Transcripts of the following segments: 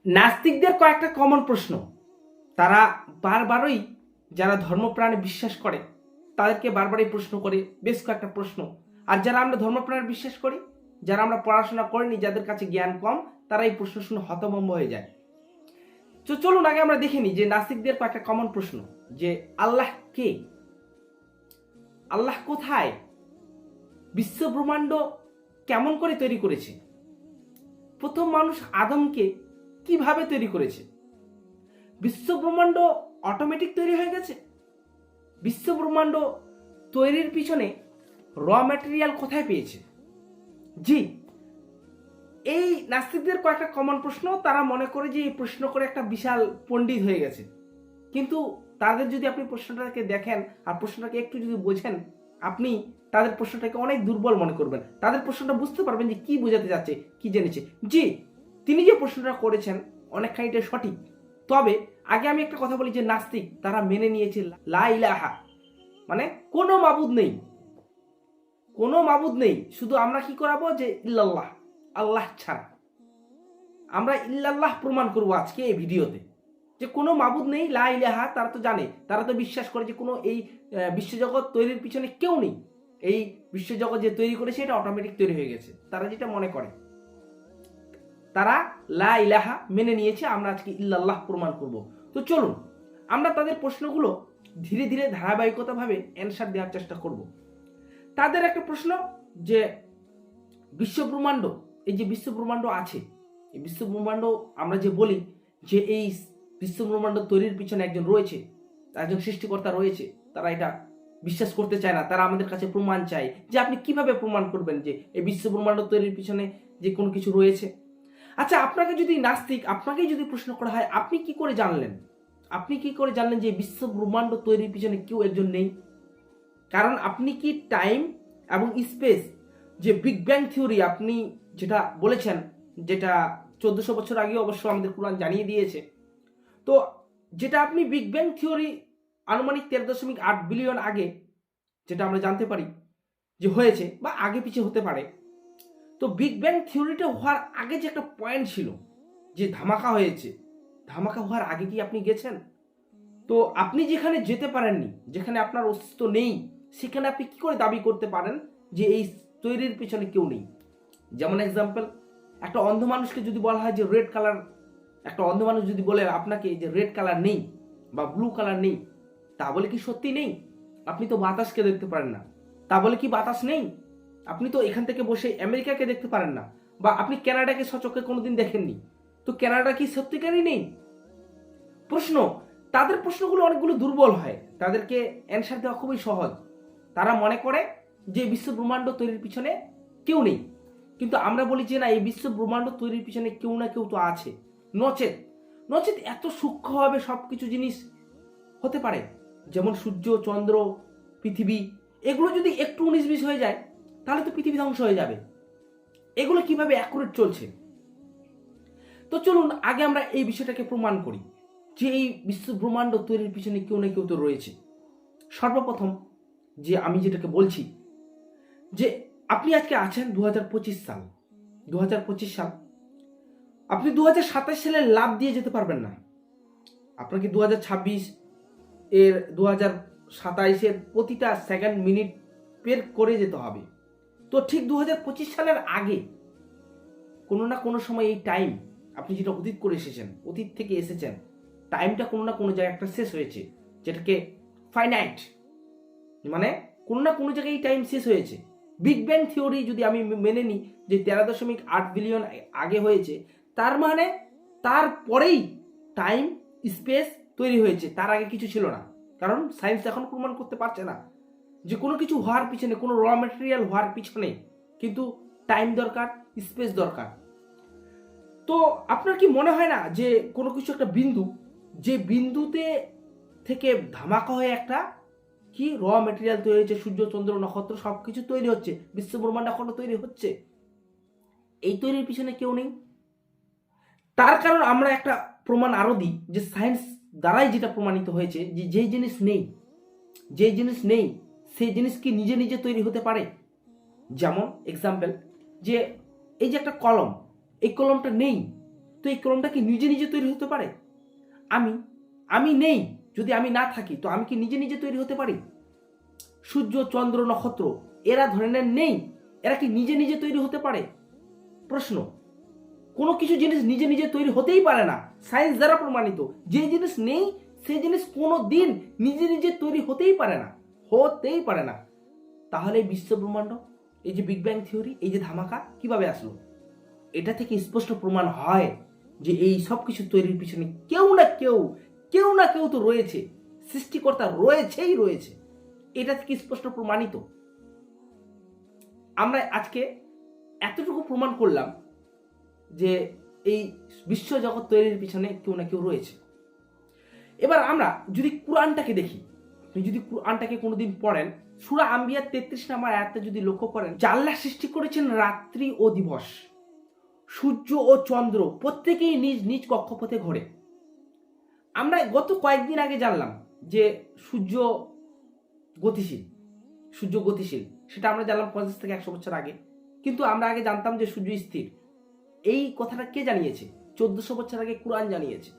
নাস্তিকদের কয়েকটা কমন প্রশ্ন, তারা বারবারই যারা ধর্মপ্রাণে বিশ্বাস করে তাদেরকে বারবারই প্রশ্ন করে, বেশ কয়েকটা প্রশ্ন। আর যারা আমরা ধর্মপ্রাণে বিশ্বাস করি, যারা আমরা পড়াশোনা করিনি, যাদের কাছে জ্ঞান কম, তারা এই প্রশ্ন শুনে হতভম্ব হয়ে যায়। তো চলুন আগে আমরা দেখে নিই যে নাস্তিকদের কয়েকটা কমন প্রশ্ন, যে আল্লাহ কে, আল্লাহ কোথায়, বিশ্ব ব্রহ্মাণ্ড কেমন করে তৈরি করেছে, প্রথম মানুষ আদমকে কিভাবে তৈরি করেছে, বিশ্ব ব্রহ্মাণ্ড অটোমেটিক তৈরি হয়ে গেছে, বিশ্ব ব্রহ্মাণ্ড তৈরির পিছনে র ম্যাটেরিয়াল কোথায় পেয়েছে। জি, এই নাস্তিকদের কয়েকটা কমন প্রশ্ন। তারা মনে করে যে এই প্রশ্ন করে একটা বিশাল পণ্ডিত হয়ে গেছে, কিন্তু তাদের যদি আপনি প্রশ্নটাকে দেখেন আর প্রশ্নটাকে একটু যদি বোঝেন, আপনি তাদের প্রশ্নটাকে অনেক দুর্বল মনে করবেন। তাদের প্রশ্নটা বুঝতে পারবেন যে কি বোঝাতে যাচ্ছে, কি জেনেছে। জি, তিনি যে প্রশ্নটা করেছেন অনেকখানিটা সঠিক। তবে আগে আমি একটা কথা বলি যে নাস্তিক তারা মেনে নিয়েছে লা ইলাহা, মানে কোনো মাবুদ নেই, কোনো মাবুদ নেই, শুধু আমরা কি করাবো যে ইল্লাল্লাহ, আল্লাহ ছাড়া। আমরা ইল্লাল্লাহ প্রমাণ করবো আজকে এই ভিডিওতে, যে কোনো মাবুদ নেই, লা ইলাহা। তারা তো জানে, তারা তো বিশ্বাস করে যে কোনো এই বিশ্বজগৎ তৈরির পিছনে কেউ নেই, এই বিশ্বজগৎ যে তৈরি করেছে এটা অটোমেটিক তৈরি হয়ে গেছে, তারা যেটা মনে করে। তারা লা ইলাহা মেনে নিয়েছে, আমরা আজকে ইল্লাল্লাহ প্রমাণ করব। তো চলুন আমরা তাদের প্রশ্নগুলো ধীরে ধীরে ধারাবাহিকতাভাবে অ্যান্সার দেওয়ার চেষ্টা করব। তাদের একটা প্রশ্ন যে বিশ্ব ব্রহ্মাণ্ড, এই যে বিশ্ব ব্রহ্মাণ্ড আছে, এই বিশ্ব ব্রহ্মাণ্ড আমরা যে বলি যে এই বিশ্ব ব্রহ্মাণ্ড তৈরির পিছনে একজন রয়েছে, একজন সৃষ্টিকর্তা রয়েছে, তারা এটা বিশ্বাস করতে চায় না। তারা আমাদের কাছে প্রমাণ চায় যে আপনি কিভাবে প্রমাণ করবেন যে এই বিশ্ব ব্রহ্মাণ্ড তৈরির পিছনে যে কোনো কিছু রয়েছে। আচ্ছা, আপনাকে যদি নাস্তিক, আপনাকেই যদি প্রশ্ন করা হয় আপনি কি করে জানলেন, আপনি কি করে জানলেন যে বিশ্ব ব্রহ্মাণ্ড তৈরির পিছনে কেউ একজন নেই? কারণ আপনি কি টাইম এবং স্পেস, যে বিগ ব্যাং থিওরি আপনি যেটা বলেছেন, যেটা 1400 বছর আগে অবশ্য আমাদের কোরআন জানিয়ে দিয়েছে, তো যেটা আপনি বিগ ব্যাং থিওরি আনুমানিক 13.8 বিলিয়ন আগে যেটা আমরা জানতে পারি যে হয়েছে, বা আগে পিছিয়ে হতে পারে, তো বিগ ব্যাং থিওরিটা হওয়ার আগে যে একটা পয়েন্ট ছিল যে ধামাকা হয়েছে, ধামাকা হওয়ার আগে কি আপনি গেছেন? তো আপনি যেখানে যেতে পারেননি, যেখানে আপনার অস্তিত্ব নেই, সেখানে আপনি কি করে দাবি করতে পারেন যে এই তৈরির পিছনে কেউ নেই? যেমন এক্সাম্পল, একটা অন্ধ মানুষকে যদি বলা হয় যে রেড কালার, একটা অন্ধ মানুষ যদি বলে আপনাকে যে রেড কালার নেই বা ব্লু কালার নেই, তা বলে কি সত্যি নেই? আপনি তো বাতাসকে দেখতে পারেন না, তা বলে কি বাতাস নেই? আপনি তো এখান থেকে বসে আমেরিকাকে দেখতে পারেন না, বা আপনি কানাডাকে সচক্ষে কোনোদিন দেখেননি, তো কানাডা কি সত্যিকারই নেই? প্রশ্ন, তাদের প্রশ্নগুলো অনেকগুলো দুর্বল হয়, তাদেরকে অ্যান্সার দেওয়া খুবই সহজ। তারা মনে করে যে বিশ্ব ব্রহ্মাণ্ড তৈরির পিছনে কেউ নেই, কিন্তু আমরা বলি যে না, এই বিশ্ব ব্রহ্মাণ্ড তৈরির পিছনে কেউ না কেউ তো আছে। নচেত নচেত এত সূক্ষ্মভাবে সব কিছু জিনিস হতে পারে, যেমন সূর্য, চন্দ্র, পৃথিবী, এগুলো যদি একটু 19-20 হয়ে যায় তাহলে তো পৃথিবী ধ্বংস হয়ে যাবে। এগুলো কিভাবে অ্যাকুরেট চলছে? তো চলুন আগে আমরা এই বিষয়টাকে প্রমাণ করি যে এই বিশ্ব ব্রহ্মাণ্ড তৈরির পিছনে কেউ না কেউ তো রয়েছে। সর্বপ্রথম যে আমি যেটাকে বলছি, যে আপনি আজকে আছেন 2025 সাল, 2025 সাল, আপনি 2027 সালে লাভ দিয়ে যেতে পারবেন না। আপনাকে 2026 এর 2027 এর প্রতিটা সেকেন্ড মিনিট বের করে যেতে হবে। তো ঠিক 2025 সালের আগে কোনো না কোনো সময় এই টাইম, আপনি যেটা অতীত করে এসেছেন, অতীত থেকে এসেছেন, টাইমটা কোনো না কোনো জায়গায় একটা শেষ হয়েছে, যেটাকে ফাইনাইট, মানে কোনো না কোনো জায়গায় এই টাইম শেষ হয়েছে। বিগ ব্যাং থিওরি যদি আমি মেনে নিই যে 13.8 বিলিয়ন আগে হয়েছে, তার মানে তারপরেই টাইম স্পেস তৈরি হয়েছে, তার আগে কিছু ছিল না। কারণ সায়েন্স এখন প্রমাণ করতে পারছে না যে কোনো কিছু হওয়ার পিছনে, কোনো র ম্যাটেরিয়াল হওয়ার পিছনে কিন্তু টাইম দরকার, স্পেস দরকার। তো আপনার কি মনে হয় না যে কোনো কিছু একটা বিন্দু, যে বিন্দুতে থেকে ধামাকা হয়ে একটা কি র ম্যাটেরিয়াল তৈরি হচ্ছে, সূর্য, চন্দ্র, নক্ষত্র সবকিছু তৈরি হচ্ছে, বিশ্ব ব্রহ্মাণ্ড এখনো তৈরি হচ্ছে, এই তৈরির পিছনে কেউ নেই? তার কারণ আমরা একটা প্রমাণ আরো দিই, যে সায়েন্স দ্বারাই যেটা প্রমাণিত হয়েছে যে যেই জিনিস নেই, যেই জিনিস নেই সেই জিনিস কি নিজে নিজে তৈরি হতে পারে? যেমন এক্সাম্পল, যে এই যে একটা কলম, এই কলমটা নেই, তো এই কলমটা কি নিজে নিজে তৈরি হতে পারে? আমি নেই, যদি আমি না থাকি তো আমি কি নিজে নিজে তৈরি হতে পারি? সূর্য, চন্দ্র, নক্ষত্র এরা ধরে নেন নেই, এরা কি নিজে নিজে তৈরি হতে পারে? প্রশ্ন। কোনো কিছু জিনিস নিজে নিজে তৈরি হতেই পারে না, সায়েন্স দ্বারা প্রমাণিত। যে জিনিস নেই সেই জিনিস কোনো দিন নিজে নিজে তৈরি হতেই পারে না, হতেই পারে না। তাহলে এই বিশ্ব ব্রহ্মাণ্ড, এই যে বিগ ব্যাং থিওরি, এই যে ধামাকা কিভাবে আসলো? এটা থেকে স্পষ্ট প্রমাণ হয় যে এই সব কিছু তৈরির পিছনে কেউ না কেউ তো রয়েছে, সৃষ্টিকর্তা রয়েছেই রয়েছে। এটা থেকে স্পষ্ট প্রমাণিত। আমরা আজকে এতটুকু প্রমাণ করলাম যে এই বিশ্ব জগৎ তৈরির পিছনে কেউ না কেউ রয়েছে। এবার আমরা যদি কোরআনটাকে দেখি, আপনি যদি কোরআনটাকে কোনোদিন পড়েন, সূরা আম্বিয়ার 33 নম্বর আয়াতে যদি লক্ষ্য করেন, আল্লাহ সৃষ্টি করেছেন রাত্রি ও দিবস, সূর্য ও চন্দ্র প্রত্যেকেই নিজ নিজ কক্ষপথে ঘোরে। আমরা গত কয়েকদিন আগে জানলাম যে সূর্য গতিশীল, সেটা আমরা জানলাম 50 থেকে 100 বছর আগে। কিন্তু আমরা আগে জানতাম যে সূর্য স্থির। এই কথাটা কে জানিয়েছে? 1400 বছর আগে কোরআন জানিয়েছে।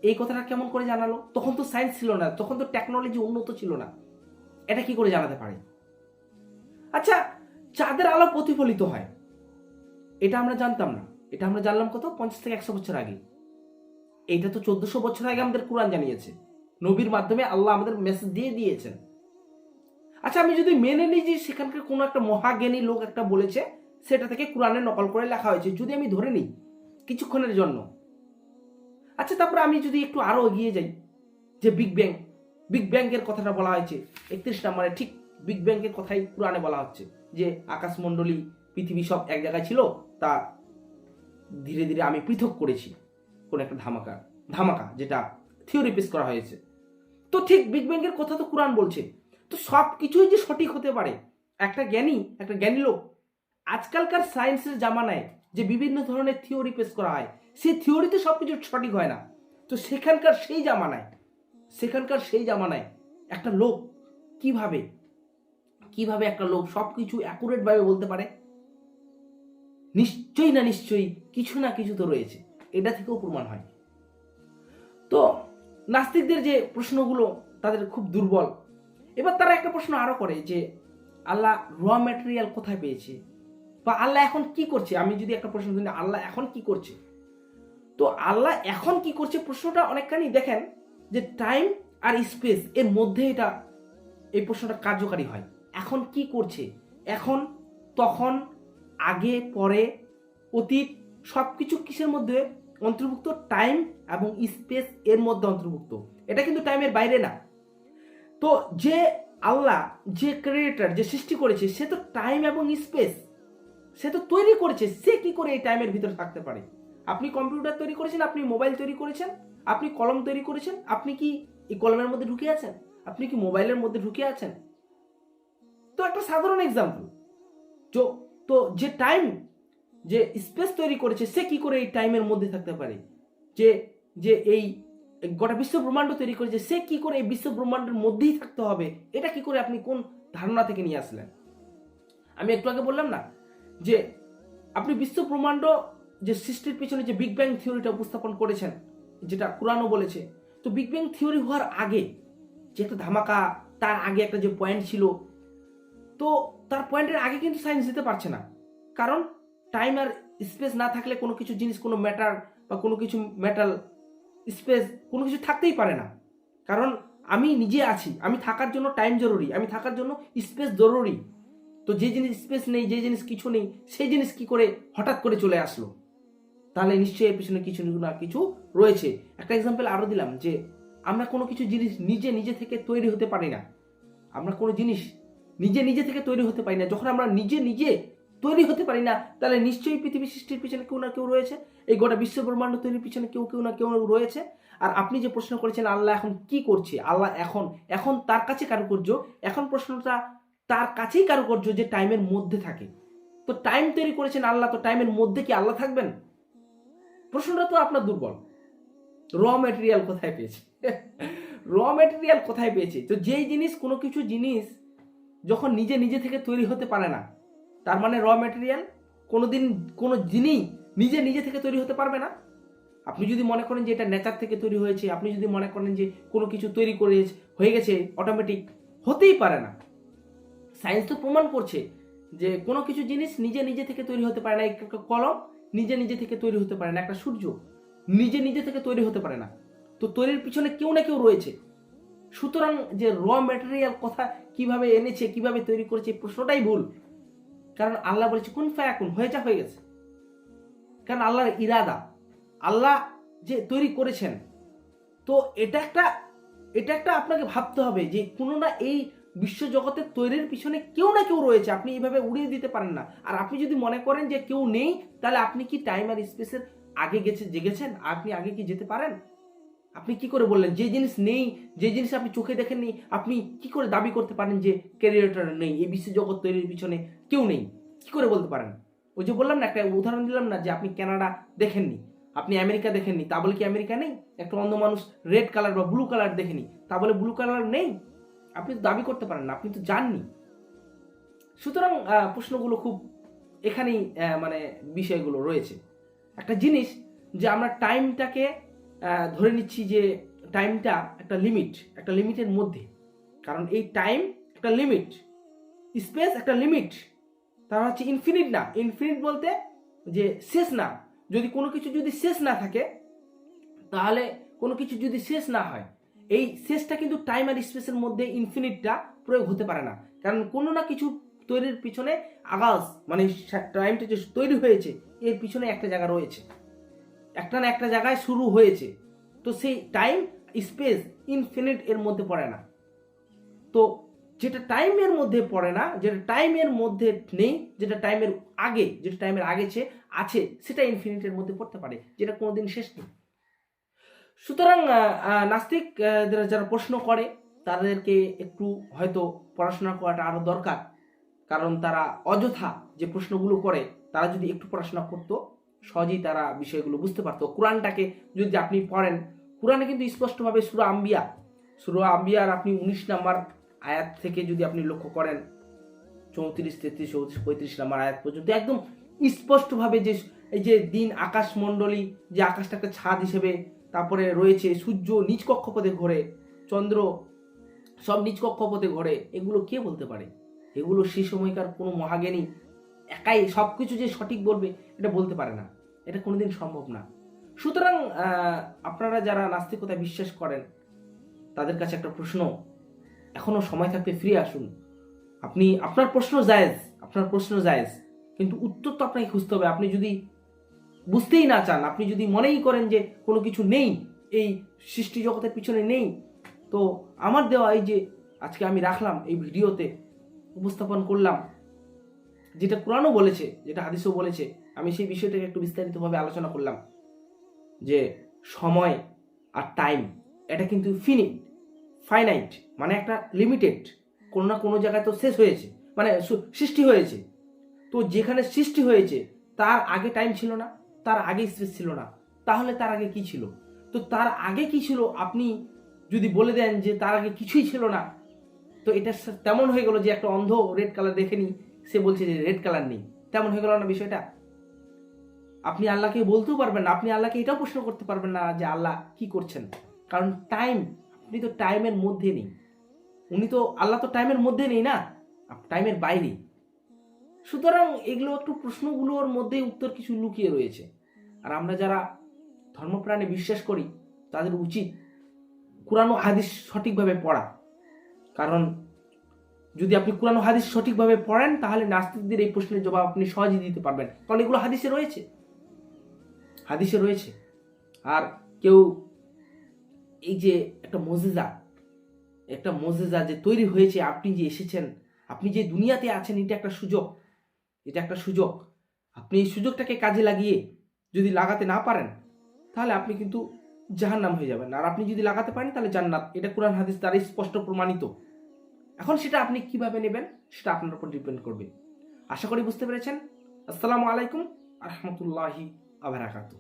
এই কথাটা কেমন করে জানালো? তখন তো সায়েন্স ছিল না, তখন তো টেকনোলজি উন্নত ছিল না, এটা কি করে জানাতে পারে? আচ্ছা, চাঁদের আলো প্রতিফলিত হয়, এটা আমরা জানতাম না। এটা আমরা জানলাম কত? 50 থেকে 100 বছর আগে। এইটা তো 1400 বছর আগে আমাদের কোরআন জানিয়েছে, নবীর মাধ্যমে আল্লাহ আমাদের মেসেজ দিয়ে দিয়েছেন। আচ্ছা, আমি যদি মেনে নিই যে সেখানকার কোনো একটা মহাজ্ঞানী লোক একটা বলেছে, সেটা থেকে কোরআনে নকল করে লেখা হয়েছে, যদি আমি ধরে নিই কিছুক্ষণের জন্য। আচ্ছা, তারপরে আমি যদি একটু আরো এগিয়ে যাই, যে বিগ ব্যাংকের কথাটা বলা হয়েছে 31 নম্বরে, ঠিক বিগ ব্যাংকের কথাই কোরআনে বলা হচ্ছে যে আকাশমণ্ডলী, পৃথিবী সব এক জায়গায় ছিল, তা ধীরে ধীরে আমি পৃথক করেছি কোন একটা ধামাকা যেটা থিওরি পেশ করা হয়েছে। তো ঠিক বিগ ব্যাংকের কথা তো কোরআন বলছে, তো সব কিছুই যে সঠিক হতে পারে, একটা জ্ঞানী লোক, আজকালকার সায়েন্সের জামানায় যে বিভিন্ন ধরনের থিওরি পেশ করা হয়, সেই থিওরিতে সবকিছু সঠিক হয় না। তো সেখানকার সেই জামানায় একটা লোক কিভাবে একটা লোক সবকিছু অ্যাকুরেট ভাবে বলতে পারে? নিশ্চয়ই কিছু না কিছু তো রয়েছে, এটা থেকেও প্রমাণ হয়। তো নাস্তিকদের যে প্রশ্নগুলো তাদের খুব দুর্বল। এবার তারা একটা প্রশ্ন আরো করে যে আল্লাহ র ম্যাটেরিয়াল কোথায় পেয়েছে, বা আল্লাহ এখন কি করছে। আমি যদি একটা প্রশ্ন করি, আল্লাহ এখন কি করছে, তো আল্লাহ এখন কি করছে প্রশ্নটা অনেকখানি দেখেন যে টাইম আর স্পেস এর মধ্যে এই প্রশ্নটা কার্যকারী হয়। এখন কি করছে, এখন, তখন, আগে, পরে, অতীত, সবকিছু কিসের মধ্যে অন্তর্ভুক্ত? টাইম এবং স্পেস এর মধ্যে অন্তর্ভুক্ত। এটা কিন্তু টাইমের বাইরে না। তো যে আল্লাহ, যে ক্রিয়েটর, যে সৃষ্টি করেছে, সে তো টাইম এবং স্পেস সে তো তৈরি করেছে। সে কি করে এই টাইমের ভিতরে থাকতে পারে? আপনি কম্পিউটার তৈরি করেছেন, আপনি মোবাইল তৈরি করেছেন, আপনি কলম তৈরি করেছেন, আপনি কি এই কলমের মধ্যে ঢুকে আছেন? আপনি কি মোবাইলের মধ্যে ঢুকে আছেন? তো একটা সাধারণ এক্সাম্পল, তো যে টাইম, যে স্পেস তৈরি করেছে, সে কি করে এই টাইমের মধ্যে থাকতে পারে? যে এই গোটা বিশ্ব ব্রহ্মাণ্ড তৈরি করেছে, সে কি করে এই বিশ্ব ব্রহ্মাণ্ডের মধ্যেই থাকতে হবে? এটা কি করে আপনি কোন ধারণা থেকে নিয়ে আসলেন? আমি একটু আগে বললাম না যে আপনি বিশ্ব ব্রহ্মাণ্ড যে সৃষ্টির পিছনে যে বিগ ব্যাং থিওরিটা উপস্থাপন করেছেন, যেটা কোরআনও বলেছে, তো বিগ ব্যাং থিওরি হওয়ার আগে যে একটা ধামাকা, তার আগে একটা যে পয়েন্ট ছিল, তো তার পয়েন্টের আগে কিন্তু সায়েন্স দিতে পারছে না। কারণ টাইম আর স্পেস না থাকলে কোনো কিছু জিনিস, কোনো ম্যাটার বা কোনো কিছু মেটাল, স্পেস, কোনো কিছু থাকতেই পারে না। কারণ আমি নিজে আছি, আমি থাকার জন্য টাইম জরুরি, আমি থাকার জন্য স্পেস জরুরি। তো যে জিনিস স্পেস নেই, যে জিনিস কিছু নেই, সেই জিনিস কি করে হঠাৎ করে চলে আসলো? তাহলে নিশ্চয়ই এর পিছনে কিছু না কিছু রয়েছে। একটা এক্সাম্পল আরো দিলাম যে আমরা কোনো কিছু জিনিস নিজে থেকে তৈরি হতে পারি না। আমরা কোনো জিনিস নিজে থেকে তৈরি হতে পারি না। যখন আমরা নিজে তৈরি হতে পারি না, তাহলে নিশ্চয়ই পৃথিবী সৃষ্টির পিছনে কেউ না কেউ রয়েছে, এই গোটা বিশ্ব ব্রহ্মাণ্ড তৈরির পিছনে কেউ না কেউ রয়েছে। আর আপনি যে প্রশ্ন করেছেন আল্লাহ এখন কি করছে, আল্লাহ এখন তার কাছে কারুকার্য, এখন প্রশ্নটা তার কাছেই কারুকার্য যে টাইমের মধ্যে থাকে। তো টাইম তৈরি করেছেন আল্লাহ, তো টাইমের মধ্যে কি আল্লাহ থাকবেন? প্রশ্নটা তো আপনার দুর্বল। র ম্যাটেরিয়াল কোথায় পেয়েছে? তো যেই জিনিস, কোনো কিছু জিনিস যখন নিজে থেকে তৈরি হতে পারে না, তার মানে র ম্যাটেরিয়াল কোনোদিন কোনো জিনিস নিজে নিজে থেকে তৈরি হতে পারবে না। আপনি যদি মনে করেন যে এটা নেচার থেকে তৈরি হয়েছে, আপনি যদি মনে করেন যে কোনো কিছু তৈরি করে হয়ে গেছে অটোমেটিক, হতেই পারে না। সায়েন্স তো প্রমাণ করছে যে কোনো কিছু জিনিস নিজে নিজে থেকে তৈরি হতে পারে না। একটা কলম নিজে নিজে থেকে তৈরি হতে পারে না, একটা সূর্য নিজে নিজে থেকে তৈরি হতে পারে না। তো তৈরির পিছনে কেউ না কেউ রয়েছে। সুতরাং যে র ম্যাটেরিয়াল কথা কিভাবে এনেছে, কিভাবে তৈরি করেছে, প্রশ্নটাই ভুল। কারণ আল্লাহ বলেছে কুন ফায়াকুন, হয়ে যা, হয়ে গেছে। কারণ আল্লাহর ইরাদা, আল্লাহ যে তৈরি করেছেন। তো এটা একটা আপনাকে ভাবতে হবে যে কোনো না এই বিশ্বজগতের তৈরির পিছনে কেউ না কেউ রয়েছে। আপনি এইভাবে উড়িয়ে দিতে পারেন না। আর আপনি যদি মনে করেন যে কেউ নেই, তাহলে আপনি কি টাইম আর স্পেসের আগে জেগেছেন? আপনি আগে কি যেতে পারেন? আপনি কি করে বললেন যে জিনিস নেই, যে জিনিস আপনি চোখে দেখেননি, আপনি কি করে দাবি করতে পারেন যে ক্যারিয়ারটা নেই, এই বিশ্বজগৎ তৈরির পিছনে কেউ নেই? কি করে বলতে পারেন? ওই যে বললাম না, একটা উদাহরণ দিলাম না, যে আপনি কানাডা দেখেননি, আপনি আমেরিকা দেখেননি, তা বলে কি আমেরিকা নেই? একটা অন্ধ মানুষ রেড কালার বা ব্লু কালার দেখেনি, তা বলে ব্লু কালার নেই? আপনি তো দাবি করতে পারেন না, আপনি তো জাননি। সুতরাং প্রশ্নগুলো খুব এখানেই মানে বিষয়গুলো রয়েছে। একটা জিনিস যে আমরা টাইমটাকে ধরে নিচ্ছি যে টাইমটা একটা লিমিটের মধ্যে। কারণ এই টাইম একটা লিমিট, স্পেস একটা লিমিট, তার হচ্ছে ইনফিনিট না। ইনফিনিট বলতে যে শেষ না। যদি কোনো কিছু যদি শেষ না থাকে, তাহলে কোনো কিছু যদি শেষ না হয়, এই শেষটা কিন্তু টাইম আর স্পেসের মধ্যে ইনফিনিটটা প্রয়োগ হতে পারে না। কারণ কোনো না কিছু তৈরির পিছনে আগাজ, মানে টাইমটা যে তৈরি হয়েছে এর পিছনে একটা জায়গা রয়েছে, একটা না একটা জায়গায় শুরু হয়েছে। তো সেই টাইম স্পেস ইনফিনিট এর মধ্যে পড়ে না। তো যেটা টাইমের মধ্যে পড়ে না, যেটা টাইমের মধ্যে নেই, যেটা টাইমের আগে আছে, সেটা ইনফিনিটের মধ্যে পড়তে পারে, যেটা কোনোদিন শেষ নেই। সুতরাং নাস্তিক যারা প্রশ্ন করে তাদেরকে একটু হয়তো পড়াশোনা করাটা আরো দরকার। কারণ তারা অযথা যে প্রশ্নগুলো করে, তারা যদি একটু পড়াশোনা করতো, সহজেই তারা বিষয়গুলো বুঝতে পারতো। কোরআনটাকে যদি আপনি পড়েন, কোরআনে কিন্তু স্পষ্টভাবে সূরা আম্বিয়ার আপনি 19 নম্বর আয়াত থেকে যদি আপনি লক্ষ্য করেন, 34, 33, 34, 35 নম্বর আয়াত পর্যন্ত একদম স্পষ্টভাবে যে এই যে দিন আকাশমণ্ডলী, যে আকাশটা একটা ছাদ হিসেবে, তারপরে রয়েছে সূর্য নিজ কক্ষপথে ঘোরে, চন্দ্র সব নিজ কক্ষপথে ঘোরে, এগুলো কে বলতে পারে? এগুলো সেই সময়কার কোনো মহাজ্ঞানী একাই সবকিছু যে সঠিক বলবে এটা বলতে পারে না, এটা কোনোদিন সম্ভব না। সুতরাং আপনারা যারা নাস্তিকতায় বিশ্বাস করেন, তাদের কাছে একটা প্রশ্ন, এখনো সময় থাকতে ফিরে আসুন। আপনার প্রশ্ন জায়েজ, কিন্তু উত্তর তো আপনাকে খুঁজতে হবে। আপনি যদি বুঝতেই না চান, আপনি যদি মনেই করেন যে কোনো কিছু নেই, এই সৃষ্টি জগতের পিছনে নেই, তো আমার দেওয়া এই যে আজকে আমি রাখলাম এই ভিডিওতে উপস্থাপন করলাম, যেটা কোরআনও বলেছে, যেটা হাদিসও বলেছে, আমি সেই বিষয়টাকে একটু বিস্তারিতভাবে আলোচনা করলাম যে সময় আর টাইম এটা কিন্তু ফাইনাইট, মানে একটা লিমিটেড। কোনো না কোনো জায়গায় তো শেষ হয়েছে, মানে সৃষ্টি হয়েছে। তো যেখানে সৃষ্টি হয়েছে তার আগে টাইম ছিল না, তার আগে স্পেস ছিল না, তাহলে তার আগে কি ছিল? তো তার আগে কি ছিল আপনি যদি বলে দেন যে তার আগে কিছুই ছিল না, তো এটা তেমন হয়ে গেল যে একটা অন্ধ রেড কালার দেখেনি, সে বলছে যে রেড কালার নেই, তেমন হয়ে গেল না বিষয়টা? আপনি আল্লাহকে বলতেও পারবেন না, আপনি আল্লাহকে এটাও প্রশ্ন করতে পারবেন না যে আল্লাহ কি করছেন। কারণ আপনি তো টাইমের মধ্যে নেই, আল্লাহ তো টাইমের মধ্যে নেই না, টাইমের বাইরে। সুতরাং এগুলো একটু প্রশ্নগুলোর মধ্যে উত্তর কিছু লুকিয়ে রয়েছে। আর আমরা যারা ধর্মপ্রাণে বিশ্বাস করি, তাদের উচিত কুরআন ও হাদিস সঠিকভাবে পড়া। কারণ যদি আপনি কুরআন ও হাদিস সঠিকভাবে পড়েন, তাহলে নাস্তিকদের এই প্রশ্নের জবাব আপনি সহজেই দিতে পারবেন, কারণ এগুলো হাদিসে রয়েছে। আর কেউ এই যে একটা মোজেজা যে তৈরি হয়েছে, আপনি যে এসেছেন, আপনি যে দুনিয়াতে আছেন, এটা একটা সুযোগ। আপনি এই সুযোগটাকে কাজে লাগিয়ে যদি লাগাতে না পারেন, তাহলে আপনি কিন্তু জাহান্নাম হয়ে যাবেন। আর আপনি যদি লাগাতে পারেন, তাহলে জান্নাত। এটা কোরআন হাদিস দ্বারা স্পষ্ট প্রমাণিত। এখন সেটা আপনি কিভাবে নেবেন, সেটা আপনার উপর ডিপেন্ড করবে। আশা করি বুঝতে পেরেছেন। আসসালামু আলাইকুম আ রহমতুল্লাহি ওয়া বারাকাতুহু।